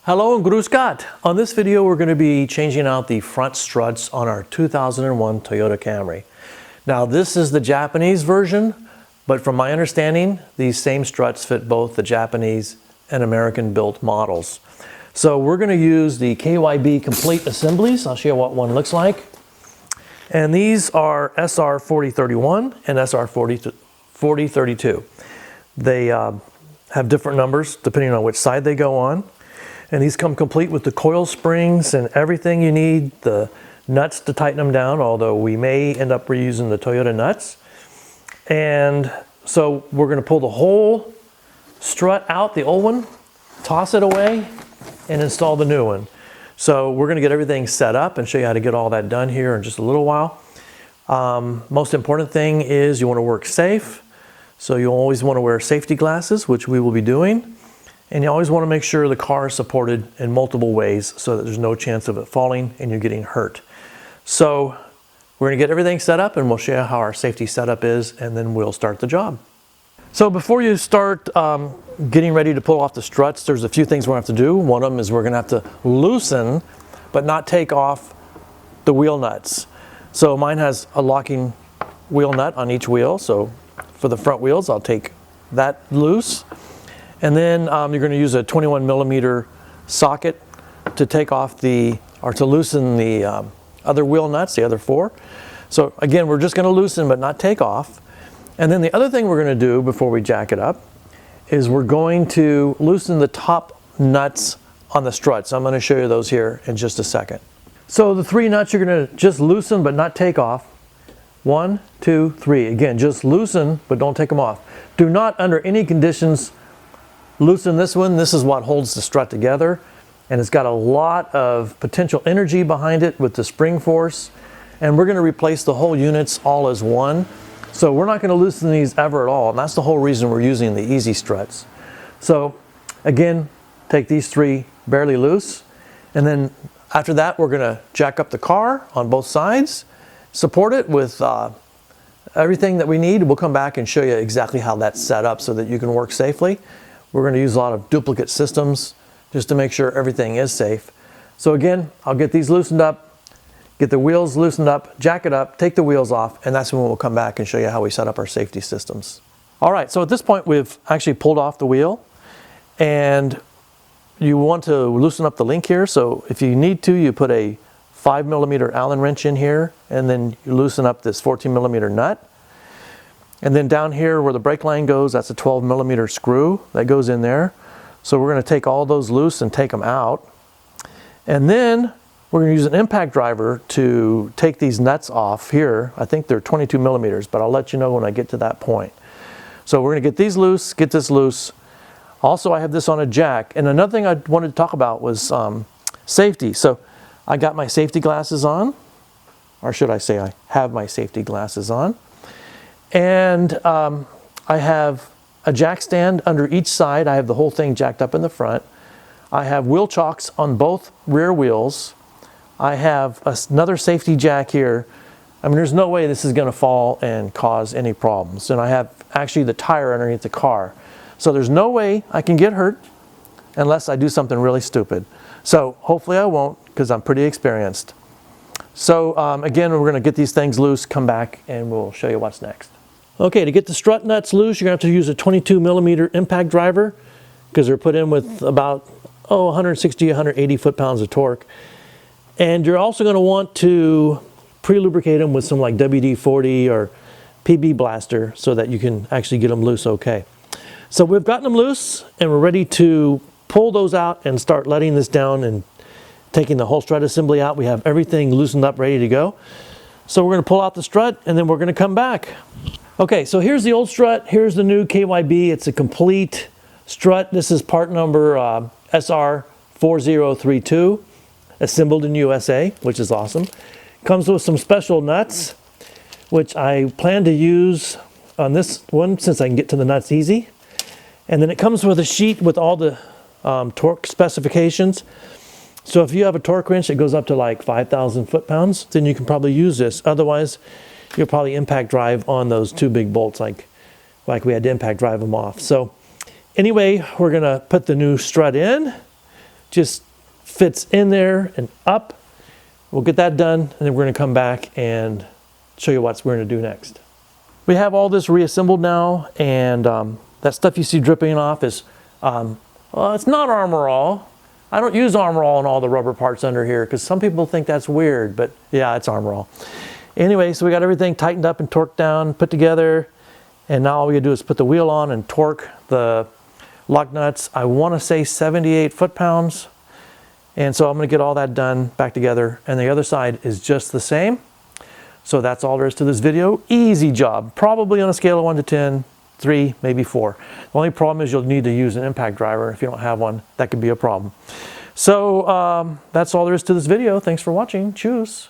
Hello and Guru Scott. On this video we're going to be changing out the front struts on our 2001 Toyota Camry. Now this is the Japanese version, but from my understanding these same struts fit both the Japanese and American built models. So we're going to use the KYB complete assemblies. I'll show you what one looks like. And these are SR 4031 and SR 4032. They have different numbers depending on which side they go on. And these come complete with the coil springs and everything you need, the nuts to tighten them down, although we may end up reusing the Toyota nuts. And so we're going to pull the whole strut out, the old one, toss it away, and install the new one. So we're going to get everything set up and show you how to get all that done here in just a little while. Most important thing is you want to work safe. So you always want to wear safety glasses, which we will be doing. And you always want to make sure the car is supported in multiple ways so that there's no chance of it falling and you getting hurt. So we're going to get everything set up and we'll show you how our safety setup is, and then we'll start the job. So before you start getting ready to pull off the struts, there's a few things we're going to have to do. One of them is we're going to have to loosen but not take off the wheel nuts. So mine has a locking wheel nut on each wheel. So for the front wheels I'll take that loose. And then you're going to use a 21 millimeter socket to take off to loosen the other wheel nuts, the other four. So again, we're just going to loosen but not take off. And then the other thing we're going to do before we jack it up is we're going to loosen the top nuts on the struts. I'm going to show you those here in just a second. So the three nuts you're going to just loosen but not take off. 1, 2, 3. Again, just loosen but don't take them off. Do not under any conditions loosen this one. This is what holds the strut together, and it's got a lot of potential energy behind it with the spring force, and we're going to replace the whole units all as one. So we're not going to loosen these ever at all, and that's the whole reason we're using the easy struts. So again, take these three barely loose, and then after that we're going to jack up the car on both sides, support it with everything that we need. We'll come back and show you exactly how that's set up so that you can work safely. We're going to use a lot of duplicate systems just to make sure everything is safe. So again, I'll get these loosened up, get the wheels loosened up, jack it up, take the wheels off, and that's when we'll come back and show you how we set up our safety systems. All right, so at this point we've actually pulled off the wheel, and you want to loosen up the link here. So if you need to, you put a 5 millimeter Allen wrench in here, and then you loosen up this 14 millimeter nut. And then down here where the brake line goes, that's a 12 millimeter screw that goes in there. So we're going to take all those loose and take them out. And then we're going to use an impact driver to take these nuts off here. I think they're 22 millimeters, but I'll let you know when I get to that point. So we're going to get these loose, get this loose. Also, I have this on a jack. And another thing I wanted to talk about was safety. So I got my safety glasses on, or should I say I have my safety glasses on. And I have a jack stand under each side. I have the whole thing jacked up in the front. I have wheel chocks on both rear wheels. I have another safety jack here. I mean, there's no way this is going to fall and cause any problems. And I have actually the tire underneath the car. So there's no way I can get hurt unless I do something really stupid. So hopefully I won't, because I'm pretty experienced. So again, we're going to get these things loose, come back, and we'll show you what's next. Okay, to get the strut nuts loose, you're going to have to use a 22 millimeter impact driver because they're put in with about 160, 180 foot-pounds of torque. And you're also going to want to pre-lubricate them with some like WD-40 or PB Blaster so that you can actually get them loose okay. So we've gotten them loose and we're ready to pull those out and start letting this down and taking the whole strut assembly out. We have everything loosened up, ready to go. So we're going to pull out the strut and then we're going to come back. Okay, so here's the old strut. Here's the new KYB. It's a complete strut. This is part number SR4032, assembled in USA, which is awesome. Comes with some special nuts, which I plan to use on this one since I can get to the nuts easy. And then it comes with a sheet with all the torque specifications. So if you have a torque wrench that goes up to like 5,000 foot-pounds, then you can probably use this. Otherwise, you'll probably impact drive on those two big bolts like we had to impact drive them off. So anyway, we're gonna put the new strut in. Just fits in there and up. We'll get that done, and then we're gonna come back and show you what we're gonna do next. We have all this reassembled now, and that stuff you see dripping off is, well, it's not Armor All. I don't use Armor All on all the rubber parts under here because some people think that's weird, but yeah, it's Armor All. Anyway, so we got everything tightened up and torqued down, put together, and now all we gotta do is put the wheel on and torque the lug nuts. I wanna say 78 foot-pounds. And so I'm gonna get all that done back together, and the other side is just the same. So that's all there is to this video. Easy job, probably on a scale of 1 to 10, 3, maybe 4. The only problem is you'll need to use an impact driver. If you don't have one, that could be a problem. So that's all there is to this video. Thanks for watching. Cheers.